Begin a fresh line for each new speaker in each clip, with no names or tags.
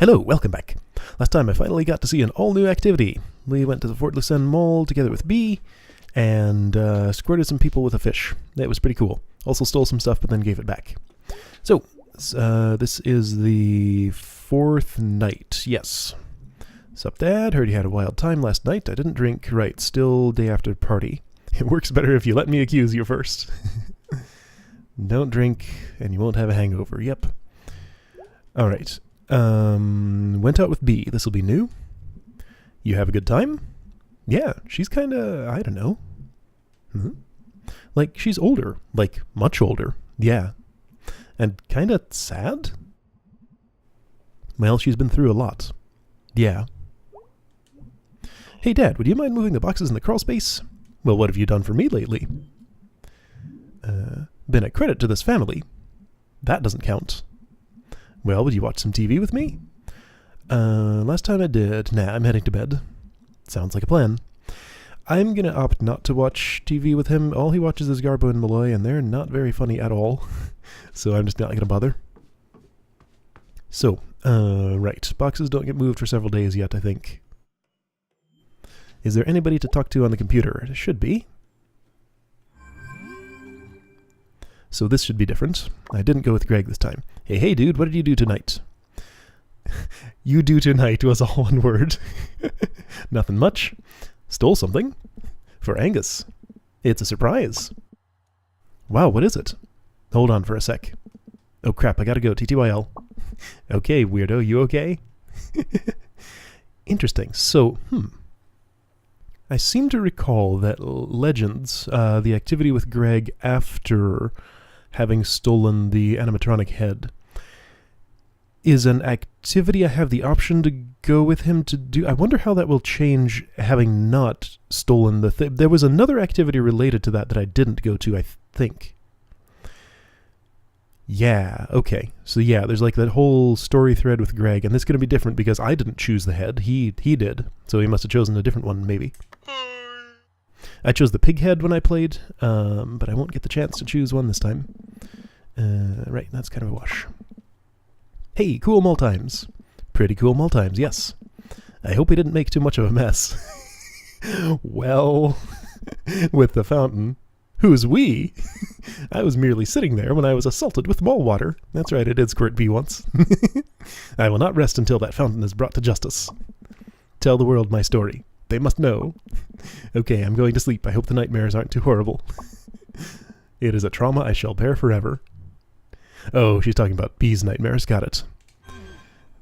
Hello, welcome back. Last time I finally got to see an all-new activity. We went to the Fort Lucerne Mall together with B, and squirted some people with a fish. That was pretty cool. Also stole some stuff, but then gave it back. So, this is the fourth night. Yes. Sup, Dad? Heard you had a wild time last night. I didn't drink. Right, still day after party. It works better if you let me accuse you first. Don't drink, and you won't have a hangover. Yep. Alright. Went out with B. This'll be new. You have a good time? Yeah, she's kinda, I don't know. Like, she's older. Like, much older. Yeah. And kinda sad? Well, she's been through a lot. Yeah. Hey, Dad, would you mind moving the boxes in the crawl space? Well, what have you done for me lately? Been a credit to this family. That doesn't count. Well, would you watch some TV with me? Last time I did. Nah, I'm heading to bed. Sounds like a plan. I'm gonna opt not to watch TV with him. All he watches is Garbo and Malloy, and they're not very funny at all. So I'm just not gonna bother. So, right. Boxes don't get moved for several days yet, I think. Is there anybody to talk to on the computer? It should be. So this should be different. I didn't go with Greg this time. Hey dude, what did you do tonight? You do tonight was all one word. Nothing much. Stole something. For Angus. It's a surprise. Wow, what is it? Hold on for a sec. Oh crap, I gotta go. TTYL. Okay, weirdo, you okay? Interesting. So, I seem to recall that Legends, the activity with Greg after having stolen the animatronic head, is an activity I have the option to go with him to do. I wonder how that will change having not stolen the thing. There was another activity related to that I didn't go to, I think. Yeah, okay. So yeah, there's like that whole story thread with Greg, and this is going to be different because I didn't choose the head. He did. So he must have chosen a different one, maybe. I chose the pig head when I played, but I won't get the chance to choose one this time. Right, that's kind of a wash. Hey, cool mall times. Pretty cool mall times, yes. I hope we didn't make too much of a mess. Well, with the fountain. Who's we? I was merely sitting there when I was assaulted with mall water. That's right, I did squirt B once. I will not rest until that fountain is brought to justice. Tell the world my story. They must know. Okay, I'm going to sleep. I hope the nightmares aren't too horrible. It is a trauma I shall bear forever. Oh, she's talking about B's nightmares. Got it.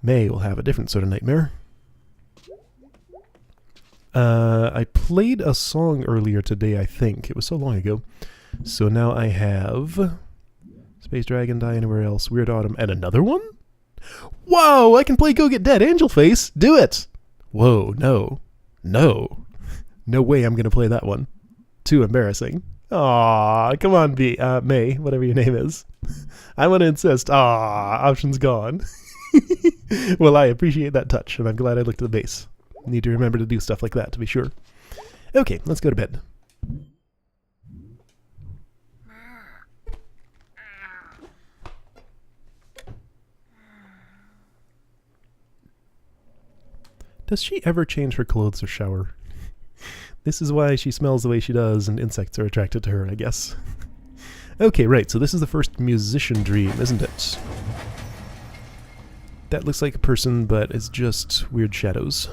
May will have a different sort of nightmare. I played a song earlier today, I think. It was so long ago. So now I have Space Dragon, Die Anywhere Else, Weird Autumn, and another one? Whoa, I can play Go Get Dead, Angel Face. Do it! Whoa, no. No. No way I'm going to play that one. Too embarrassing. Aw, come on, May, whatever your name is. I want to insist. Aw, option's gone. Well, I appreciate that touch, and I'm glad I looked at the base. Need to remember to do stuff like that, to be sure. Okay, let's go to bed. Does she ever change her clothes or shower? This is why she smells the way she does, and insects are attracted to her, I guess. Okay, right, so this is the first musician dream, isn't it? That looks like a person, but it's just weird shadows.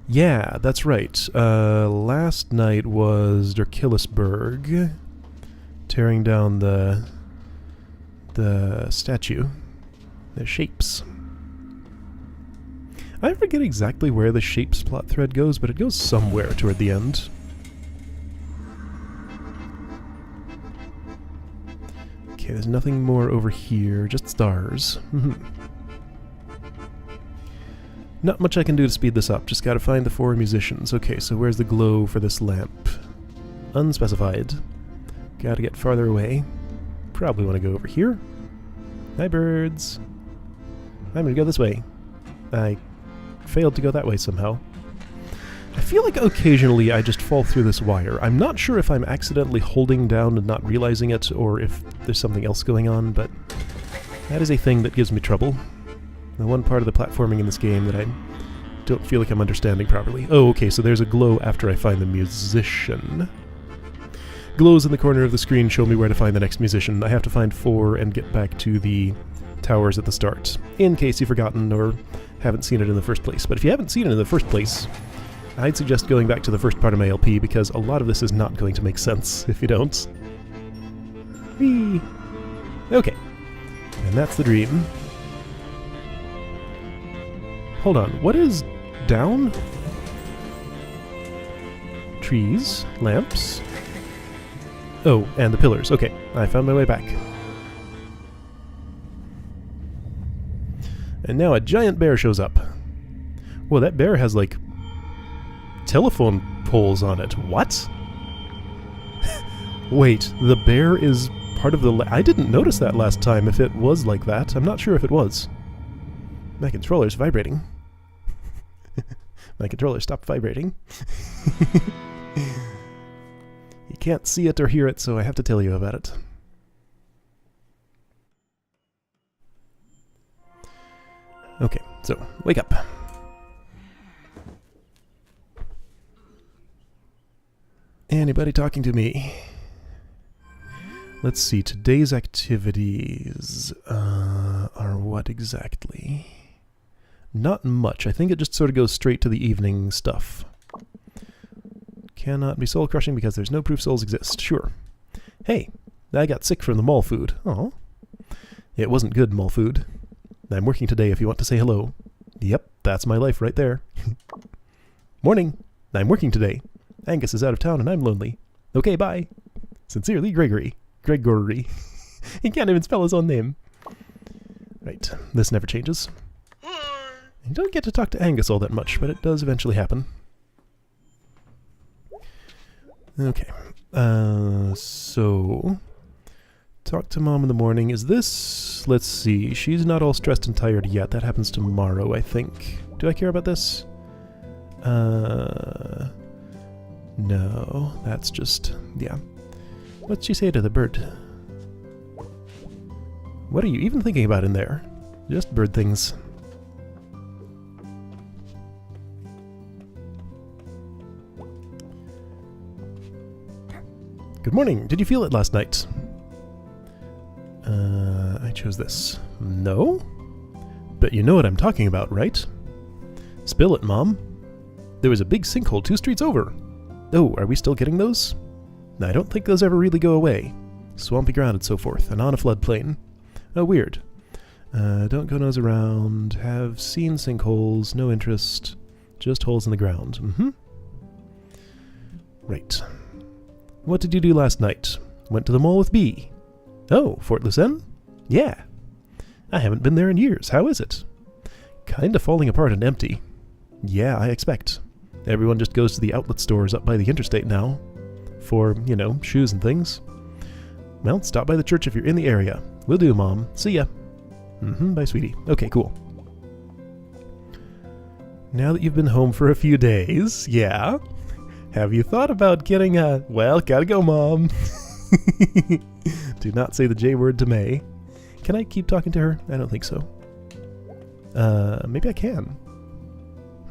Yeah, that's right. Last night was Derkillisburg, tearing down the statue. The shapes. I forget exactly where the shapes plot thread goes, but it goes somewhere toward the end. Okay, there's nothing more over here, just stars. Not much I can do to speed this up, just gotta find the 4 musicians. Okay, so where's the glow for this lamp? Unspecified. Gotta get farther away. Probably want to go over here. Hi, birds. I'm gonna go this way. I failed to go that way somehow. I feel like occasionally I just fall through this wire. I'm not sure if I'm accidentally holding down and not realizing it, or if there's something else going on, but that is a thing that gives me trouble. The one part of the platforming in this game that I don't feel like I'm understanding properly. Oh, okay, so there's a glow after I find the musician. Glows in the corner of the screen show me where to find the next musician. I have to find 4 and get back to the towers at the start, in case you've forgotten or haven't seen it in the first place. But if you haven't seen it in the first place, I'd suggest going back to the first part of my LP, because a lot of this is not going to make sense if you don't. Whee! Okay. And that's the dream. Hold on, what is down? Trees, lamps. Oh, and the pillars. Okay, I found my way back. And now a giant bear shows up. Whoa, that bear has, like, telephone poles on it. What? Wait, the bear is part of the... I didn't notice that last time if it was like that. I'm not sure if it was. My controller's vibrating. My controller stopped vibrating. You can't see it or hear it, so I have to tell you about it. Okay, so, wake up. Anybody talking to me? Let's see, today's activities are what exactly? Not much. I think it just sort of goes straight to the evening stuff. Cannot be soul crushing because there's no proof souls exist. Sure. Hey, I got sick from the mall food. Oh, it wasn't good mall food. I'm working today if you want to say hello. Yep, that's my life right there. Morning. I'm working today. Angus is out of town and I'm lonely. Okay, bye. Sincerely, Gregory. Gregory. He can't even spell his own name. Right, this never changes. You don't get to talk to Angus all that much, but it does eventually happen. Okay, so... Talk to Mom in the morning. Is this... Let's see, she's not all stressed and tired yet. That happens tomorrow, I think. Do I care about this? No, that's just... yeah. What'd she say to the bird? What are you even thinking about in there? Just bird things. Good morning. Did you feel it last night? I chose this. No? But you know what I'm talking about, right? Spill it, Mom. There was a big sinkhole 2 streets over. Oh, are we still getting those? I don't think those ever really go away. Swampy ground and so forth, and on a floodplain. Oh, weird. Don't go nose around. Have seen sinkholes. No interest. Just holes in the ground. Mm-hmm. Right. What did you do last night? Went to the mall with B. Oh, Fort Lucerne? Yeah. I haven't been there in years. How is it? Kinda falling apart and empty. Yeah, I expect. Everyone just goes to the outlet stores up by the interstate now. For, you know, shoes and things. Well, stop by the church if you're in the area. Will do, Mom. See ya. Mm-hmm, bye, sweetie. Okay, cool. Now that you've been home for a few days, yeah? Have you thought about getting a... Well, gotta go, Mom. Do not say the J word to May. Can I keep talking to her? I don't think so. Maybe I can.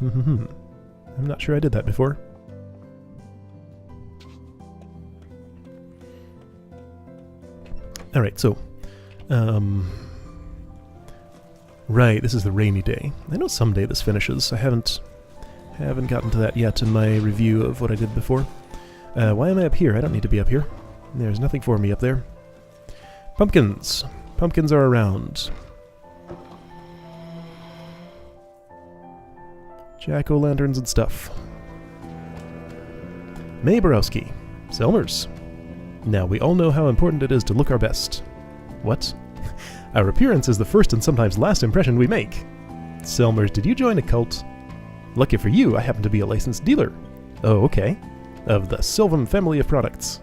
I'm not sure I did that before. Alright, so... right, this is the rainy day. I know someday this finishes. I haven't gotten to that yet in my review of what I did before. Why am I up here? I don't need to be up here. There's nothing for me up there. Pumpkins. Pumpkins are around. Jack-o'-lanterns and stuff. May Borowski. Selmers. Now, we all know how important it is to look our best. What? Our appearance is the first and sometimes last impression we make. Selmers, did you join a cult? Lucky for you, I happen to be a licensed dealer. Oh, okay. Of the Sylvan family of products.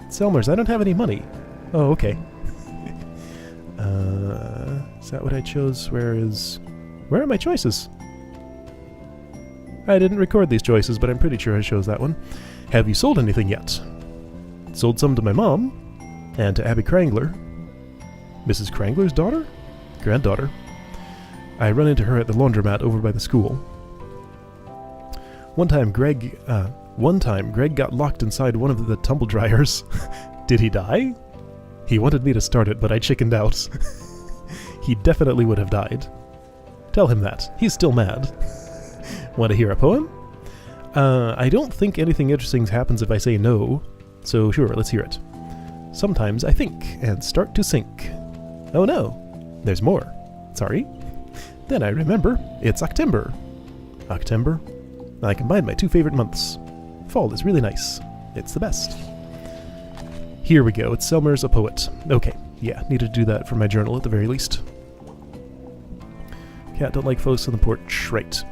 Selmers, I don't have any money. Oh, okay. Is that what I chose? Where are my choices? I didn't record these choices, but I'm pretty sure I chose that one. Have you sold anything yet? Sold some to my mom, and to Abby Krangler. Mrs. Krangler's daughter? Granddaughter. I run into her at the laundromat over by the school. One time Greg got locked inside one of the tumble dryers. Did he die? He wanted me to start it, but I chickened out. He definitely would have died. Tell him that. He's still mad. Want to hear a poem? I don't think anything interesting happens if I say no, so sure, let's hear it. Sometimes I think and start to sink. Oh no, there's more. Sorry. Then I remember, it's October. October? I combined my two favorite months. Fall is really nice. It's the best. Here we go, it's Selmer's a poet. Okay, yeah, needed to do that for my journal at the very least. Cat don't like folks on the porch, right.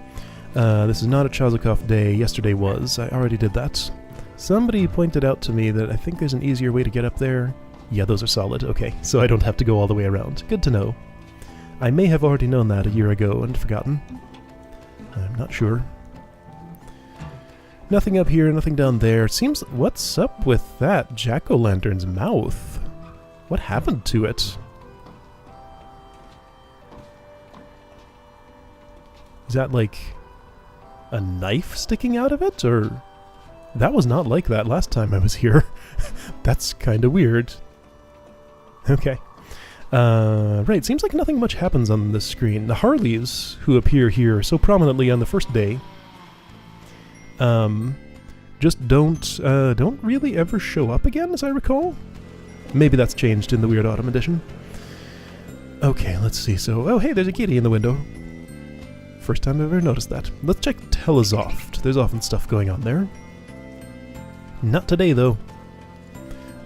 This is not a Chazukov day, yesterday was. I already did that. Somebody pointed out to me that I think there's an easier way to get up there. Yeah, those are solid, okay, so I don't have to go all the way around. Good to know. I may have already known that a year ago and forgotten. I'm not sure. Nothing up here, nothing down there. Seems... What's up with that jack-o'-lantern's mouth? What happened to it? Is that like a knife sticking out of it? Or... That was not like that last time I was here. That's kind of weird. Okay. Right, seems like nothing much happens on this screen. The Harleys, who appear here so prominently on the first day, just don't really ever show up again, as I recall. Maybe that's changed in the Weird Autumn edition. Okay, let's see. So, oh hey, there's a kitty in the window. First time I've ever noticed that. Let's check Telesoft. There's often stuff going on there. Not today, though.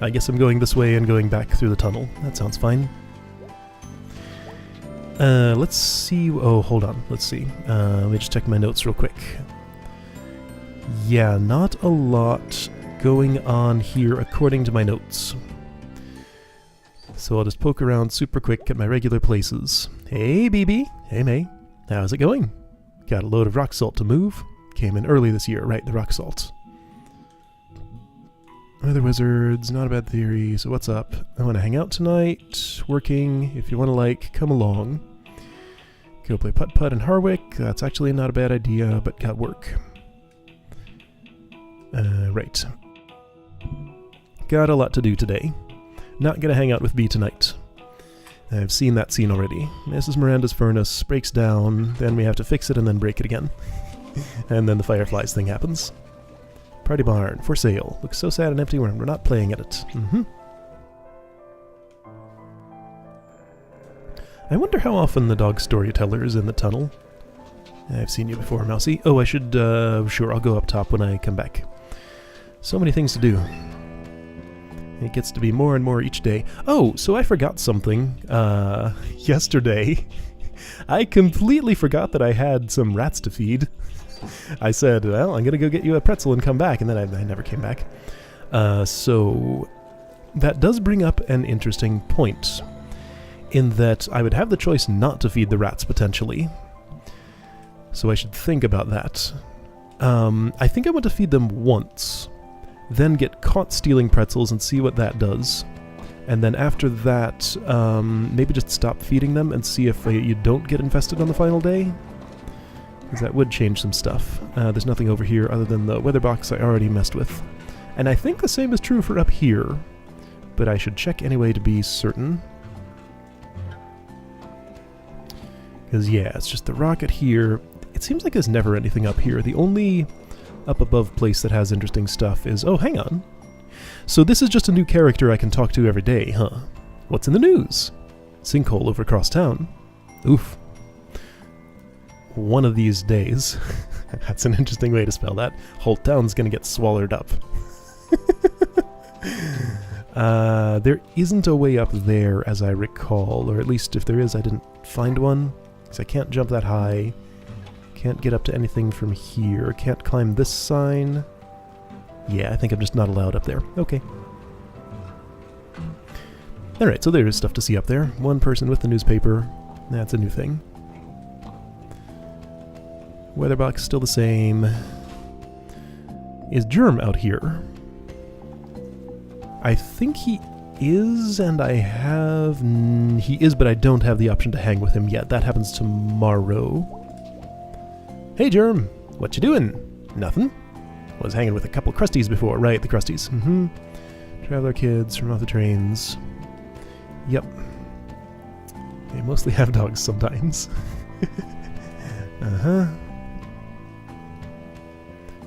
I guess I'm going this way and going back through the tunnel. That sounds fine. Let's see... Oh, hold on. Let's see. Let me just check my notes real quick. Yeah, not a lot going on here according to my notes. So I'll just poke around super quick at my regular places. Hey, BB. Hey, May. How's it going? Got a load of rock salt to move. Came in early this year, right? The rock salt. Weather wizards, not a bad theory. So what's up? I want to hang out tonight. Working. If you want to, like, come along. Go play putt-putt in Harwick. That's actually not a bad idea, but got work. Right. Got a lot to do today. Not gonna hang out with B tonight. I've seen that scene already. Mrs. Miranda's furnace breaks down, then we have to fix it and then break it again. And then the Fireflies thing happens. Party barn, for sale. Looks so sad and empty when we're not playing at it. I wonder how often the dog storyteller is in the tunnel. I've seen you before, Mousy. Oh, I should, sure, I'll go up top when I come back. So many things to do. It gets to be more and more each day. Oh, so I forgot something, yesterday. I completely forgot that I had some rats to feed. I said, well, I'm gonna go get you a pretzel and come back, and then I never came back. So that does bring up an interesting point, in that I would have the choice not to feed the rats, potentially. So I should think about that. I think I want to feed them once, then get caught stealing pretzels and see what that does. And then after that, maybe just stop feeding them and see if you don't get infested on the final day. Because that would change some stuff. There's nothing over here other than the weather box I already messed with. And I think the same is true for up here. But I should check anyway to be certain. Because yeah, it's just the rocket here. It seems like there's never anything up here. The only up above place that has interesting stuff is... Oh, hang on. So this is just a new character I can talk to every day, huh? What's in the news? Sinkhole over across town. Oof. One of these days. That's an interesting way to spell that. Whole town's gonna get swallowed up. There isn't a way up there, as I recall. Or at least if there is, I didn't find one. Because I can't jump that high. Can't get up to anything from here. Can't climb this sign. Yeah, I think I'm just not allowed up there. Okay. Alright, so there is stuff to see up there. One person with the newspaper. That's a new thing. Weatherbox still the same. Is Germ out here? I think he is, and I have... he is, but I don't have the option to hang with him yet. That happens tomorrow. Hey, Germ! What you doing? Nothing. Was hanging with a couple Krusties before. Right, the Krusties. Traveler kids from off the trains. Yep. They mostly have dogs sometimes.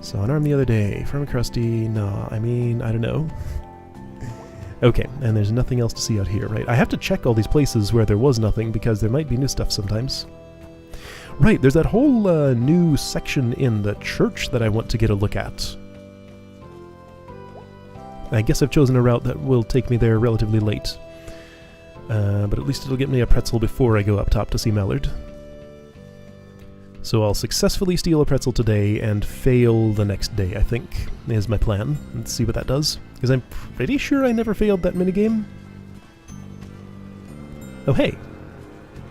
Saw an arm the other day. From a Krusty. Nah, I mean, I don't know. Okay, and there's nothing else to see out here, right? I have to check all these places where there was nothing, because there might be new stuff sometimes. Right, there's that whole new section in the church that I want to get a look at. I guess I've chosen a route that will take me there relatively late. But at least it'll get me a pretzel before I go up top to see Mallard. So I'll successfully steal a pretzel today and fail the next day, I think, is my plan. Let's see what that does. Because I'm pretty sure I never failed that minigame. Oh hey,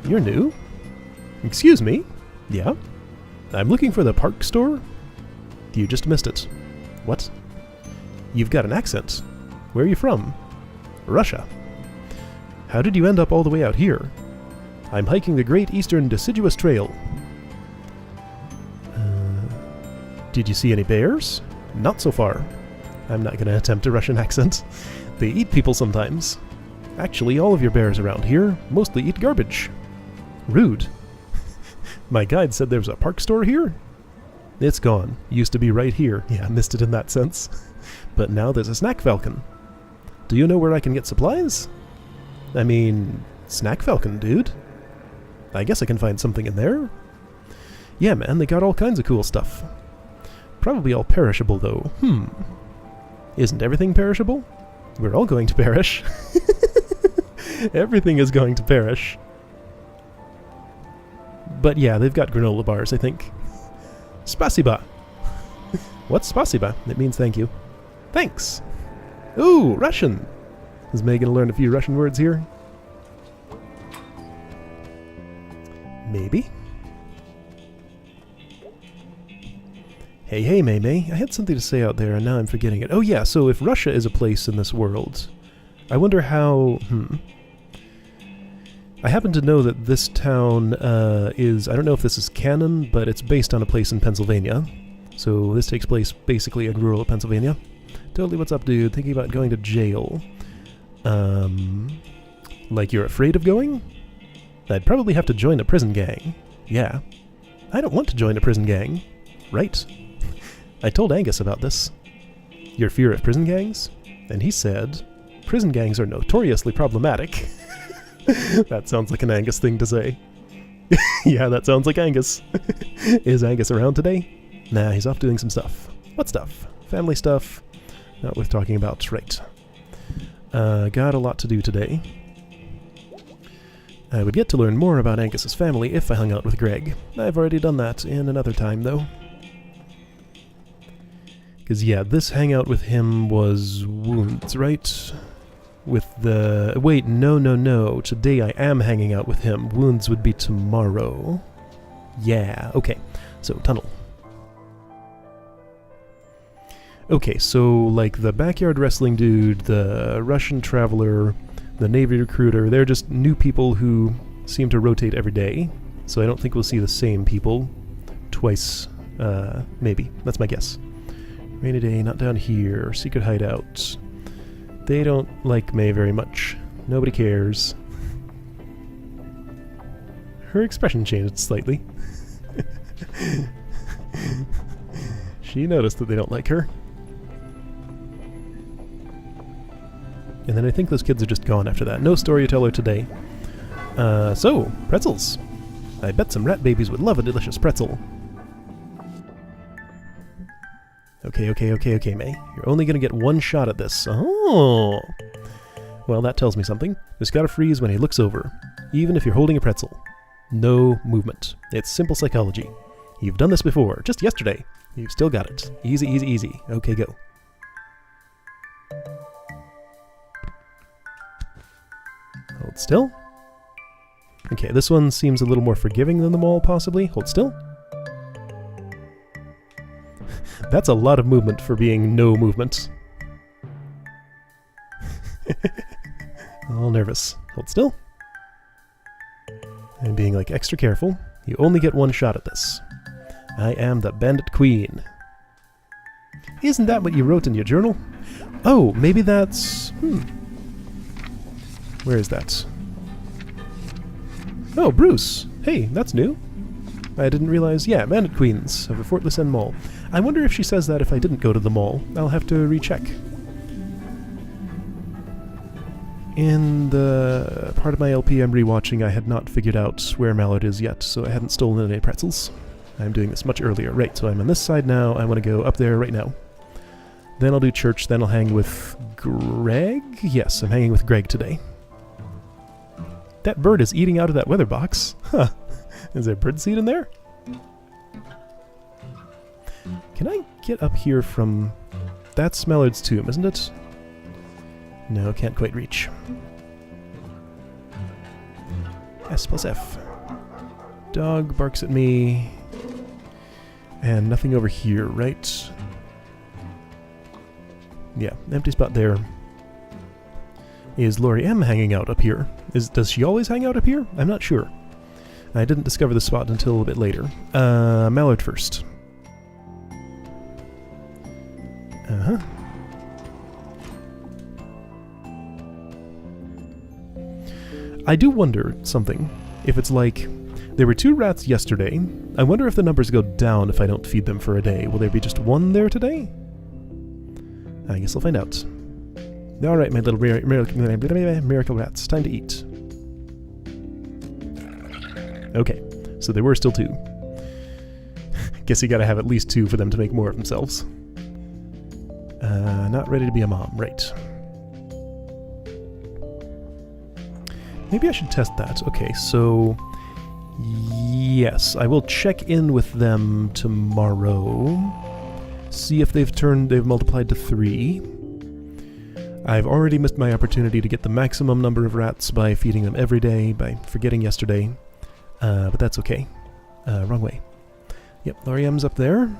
you're new? Excuse me? Yeah? I'm looking for the park store? You just missed it. What? You've got an accent. Where are you from? Russia. How did you end up all the way out here? I'm hiking the Great Eastern Deciduous Trail. Did you see any bears? Not so far. I'm not going to attempt a Russian accent. They eat people sometimes. Actually, all of your bears around here mostly eat garbage. Rude. My guide said there was a park store here? It's gone. Used to be right here. Yeah, I missed it in that sense. But now there's a snack falcon. Do you know where I can get supplies? I mean, snack falcon, dude. I guess I can find something in there. Yeah, man, they got all kinds of cool stuff. Probably all perishable, though. Isn't everything perishable? We're all going to perish. Everything is going to perish. But yeah, they've got granola bars, I think. Spasiba. What's spasiba? It means thank you. Thanks. Ooh, Russian. Is May gonna learn a few Russian words here? Maybe. Hey, May May. I had something to say out there and now I'm forgetting it. Oh yeah, so if Russia is a place in this world, I wonder how... I happen to know that this town is... I don't know if this is canon, but it's based on a place in Pennsylvania. So this takes place basically in rural Pennsylvania. Totally, what's up, dude? Thinking about going to jail. Like you're afraid of going? I'd probably have to join a prison gang. Yeah. I don't want to join a prison gang. Right. I told Angus about this. Your fear of prison gangs? And he said, prison gangs are notoriously problematic. That sounds like an Angus thing to say. Yeah, that sounds like Angus. Is Angus around today? Nah, he's off doing some stuff. What stuff? Family stuff. Not worth talking about, right. Got a lot to do today. I would get to learn more about Angus's family if I hung out with Greg. I've already done that in another time, though. Because, yeah, this hangout with him was Wounds, right? With the... Wait, no. Today I am hanging out with him. Wounds would be tomorrow. Yeah, okay. So, tunnel. Okay, so, like, the backyard wrestling dude, the Russian traveler, the Navy recruiter, they're just new people who seem to rotate every day. So I don't think we'll see the same people twice, maybe. That's my guess. Rainy day, not down here. Secret hideout. They don't like May very much. Nobody cares. Her expression changed slightly. She noticed that they don't like her. And then I think those kids are just gone after that. No storyteller today. So, pretzels. I bet some rat babies would love a delicious pretzel. Okay, May. You're only gonna get one shot at this. Oh! Well, that tells me something. Just gotta freeze when he looks over. Even if you're holding a pretzel. No movement. It's simple psychology. You've done this before, just yesterday. You've still got it. Easy. Okay, go. Hold still. Okay, this one seems a little more forgiving than the mall, possibly. Hold still. That's a lot of movement for being no movement. All nervous. Hold still. I'm being like extra careful. You only get one shot at this. I am the Bandit Queen. Isn't that what you wrote in your journal? Oh, maybe that's... Where is that? Oh, Bruce! Hey, that's new. I didn't realize... Yeah, Bandit Queens of the Fortless End Mall. I wonder if she says that if I didn't go to the mall. I'll have to recheck. In the part of my LP I'm rewatching, I had not figured out where Mallard is yet, so I hadn't stolen any pretzels. I'm doing this much earlier. Right, so I'm on this side now. I want to go up there right now. Then I'll do church, then I'll hang with Greg? Yes, I'm hanging with Greg today. That bird is eating out of that weather box. Huh. Is there birdseed in there? Can I get up here from... That's Mallard's tomb, isn't it? No, can't quite reach. S plus F. Dog barks at me. And nothing over here, right? Yeah, empty spot there. Is Lori M hanging out up here? Does she always hang out up here? I'm not sure. I didn't discover the spot until a bit later. Mallard first. Uh-huh. I do wonder something. If it's like, there were 2 rats yesterday, I wonder if the numbers go down if I don't feed them for a day. Will there be just 1 there today? I guess I'll find out. Alright, my little miracle rats. Time to eat. Okay, so there were still 2. Guess you gotta have at least 2 for them to make more of themselves. Not ready to be a mom, right. Maybe I should test that. Okay, so... Yes, I will check in with them tomorrow. See if they've multiplied to 3. I've already missed my opportunity to get the maximum number of rats by feeding them every day, by forgetting yesterday. But that's okay. Wrong way. Yep, Lori M's up there.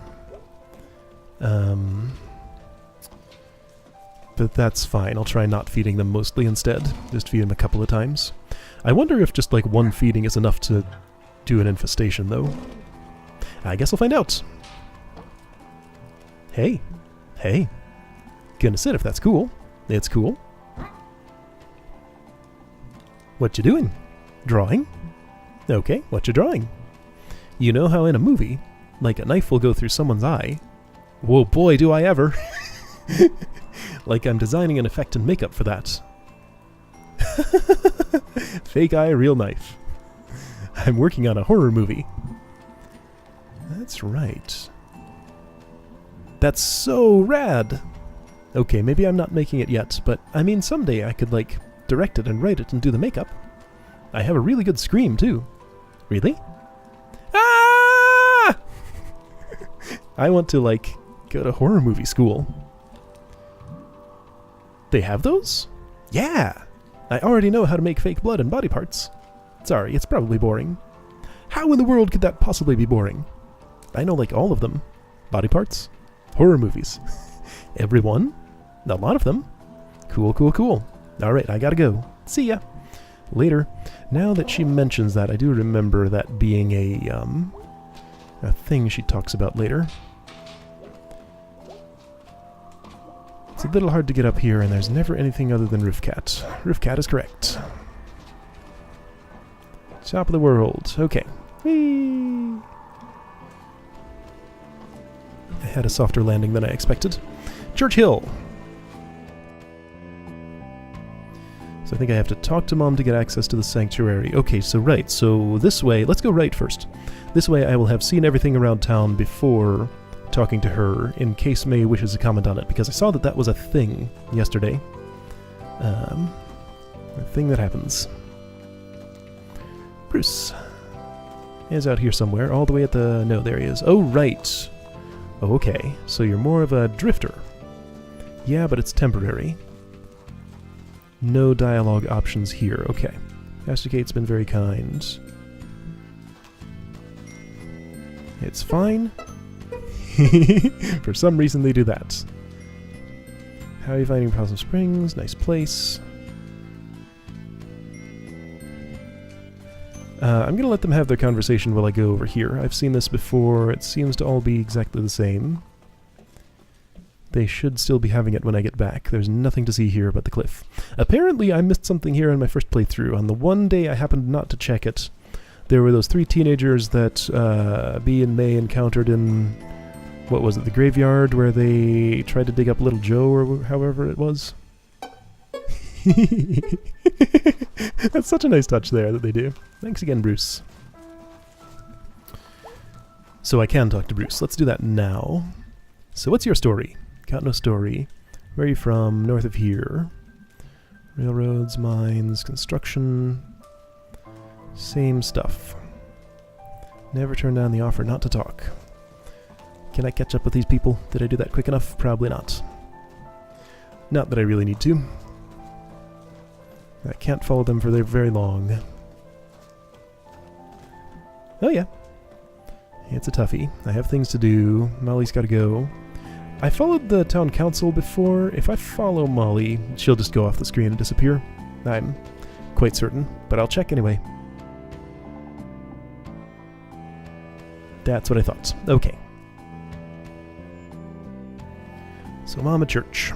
But that's fine. I'll try not feeding them mostly instead. Just feed them a couple of times. I wonder if just like 1 feeding is enough to do an infestation, though. I guess I'll find out. Hey. Hey. Gonna sit if that's cool. It's cool. What you doing? Drawing? Okay, what you drawing? You know how in a movie, like a knife will go through someone's eye. Whoa, boy, do I ever! Like I'm designing an effect and makeup for that. Fake eye, real knife. I'm working on a horror movie. That's right. That's so rad! Okay, maybe I'm not making it yet, but I mean someday I could, like, direct it and write it and do the makeup. I have a really good scream, too. Really? Ah! I want to, like, go to horror movie school. They have those? Yeah! I already know how to make fake blood and body parts. Sorry, it's probably boring. How in the world could that possibly be boring? I know, like, all of them. Body parts. Horror movies. Everyone? A lot of them. Cool, cool, cool. Alright, I gotta go. See ya. Later. Now that she mentions that, I do remember that being a thing she talks about later. It's a little hard to get up here, and there's never anything other than Roofcat. Roofcat is correct. Top of the world. Okay. Whee! I had a softer landing than I expected. Church Hill! So I think I have to talk to Mom to get access to the sanctuary. Okay, so right. So this way... Let's go right first. This way I will have seen everything around town before talking to her, in case May wishes to comment on it, because I saw that that was a thing yesterday. A thing that happens. Bruce is out here somewhere, all the way at the... No, there he is. Oh, right. Oh, okay. So you're more of a drifter. Yeah, but it's temporary. No dialogue options here. Okay. Fasticate's been very kind. It's fine. For some reason they do that. How are you finding Possum Springs? Nice place. I'm going to let them have their conversation while I go over here. I've seen this before. It seems to all be exactly the same. They should still be having it when I get back. There's nothing to see here but the cliff. Apparently, I missed something here in my first playthrough. On the one day I happened not to check it, there were those 3 teenagers that Bee and May encountered in, what was it, the graveyard, where they tried to dig up Little Joe, or however it was. That's such a nice touch there that they do. Thanks again, Bruce. So I can talk to Bruce. Let's do that now. So what's your story? Got no story. Where are you from? North of here. Railroads, mines, construction. Same stuff. Never turn down the offer not to talk. Can I catch up with these people? Did I do that quick enough? Probably not. Not that I really need to. I can't follow them for very long. Oh yeah. It's a toughie. I have things to do. Molly's gotta go. I followed the town council before. If I follow Molly, she'll just go off the screen and disappear. I'm quite certain, but I'll check anyway. That's what I thought. Okay. So Mama Church.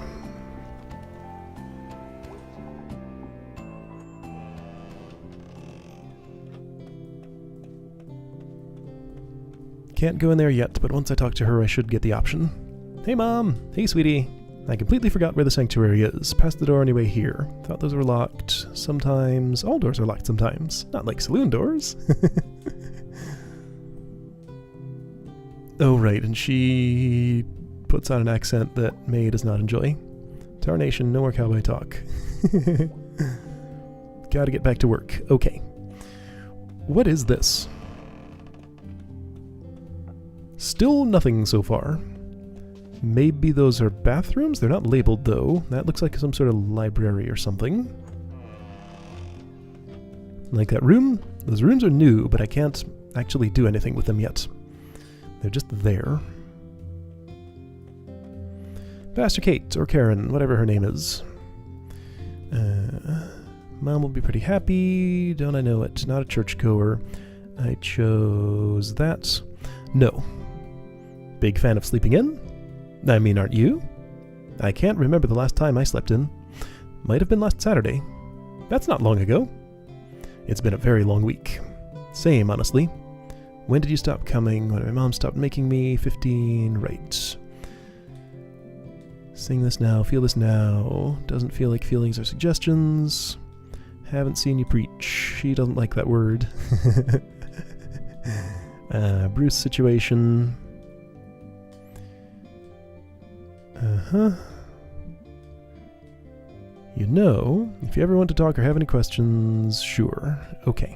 Can't go in there yet, but once I talk to her I should get the option. Hey Mom! Hey sweetie! I completely forgot where the sanctuary is. Past the door anyway here. Thought those were locked. Sometimes. All doors are locked sometimes. Not like saloon doors. Oh right, and she puts on an accent that May does not enjoy. Tarnation, no more cowboy talk. Gotta get back to work. Okay. What is this? Still nothing so far. Maybe those are bathrooms? They're not labeled though. That looks like some sort of library or something. Like that room? Those rooms are new, but I can't actually do anything with them yet. They're just there. Pastor Kate, or Karen, whatever her name is. Mom will be pretty happy. Don't I know it? Not a churchgoer. I chose that. No. Big fan of sleeping in? I mean, aren't you? I can't remember the last time I slept in. Might have been last Saturday. That's not long ago. It's been a very long week. Same, honestly. When did you stop coming? When my mom stopped making me? 15, right. Sing this now, feel this now. Doesn't feel like feelings or suggestions. Haven't seen you preach. She doesn't like that word. Bruce situation. You know, if you ever want to talk or have any questions, sure. Okay.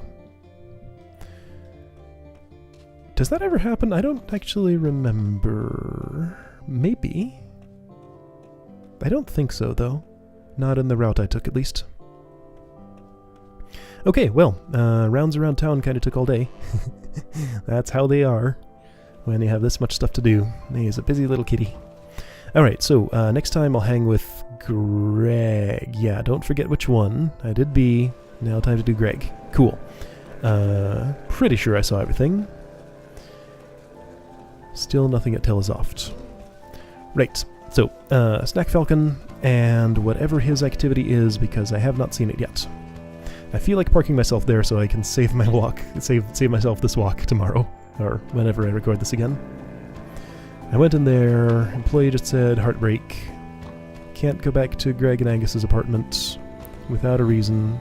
Does that ever happen? I don't actually remember. Maybe. I don't think so, though. Not in the route I took, at least. Okay, well, rounds around town kind of took all day. That's how they are when you have this much stuff to do. He's a busy little kitty. Alright, so next time I'll hang with Greg. Yeah, don't forget which one. I did B. Now time to do Greg. Cool. Pretty sure I saw everything. Still nothing at Telesoft. Right, so Snack Falcon and whatever his activity is, because I have not seen it yet. I feel like parking myself there so I can save my walk, save myself this walk tomorrow, or whenever I record this again. I went in there, employee just said heartbreak. Can't go back to Greg and Angus's apartment without a reason.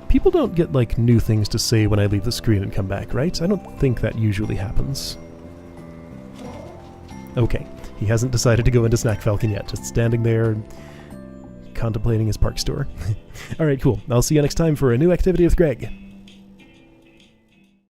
People don't get, like, new things to say when I leave the screen and come back, right? I don't think that usually happens. Okay, he hasn't decided to go into Snack Falcon yet, just standing there contemplating his park store. Alright, cool. I'll see you next time for a new activity with Greg.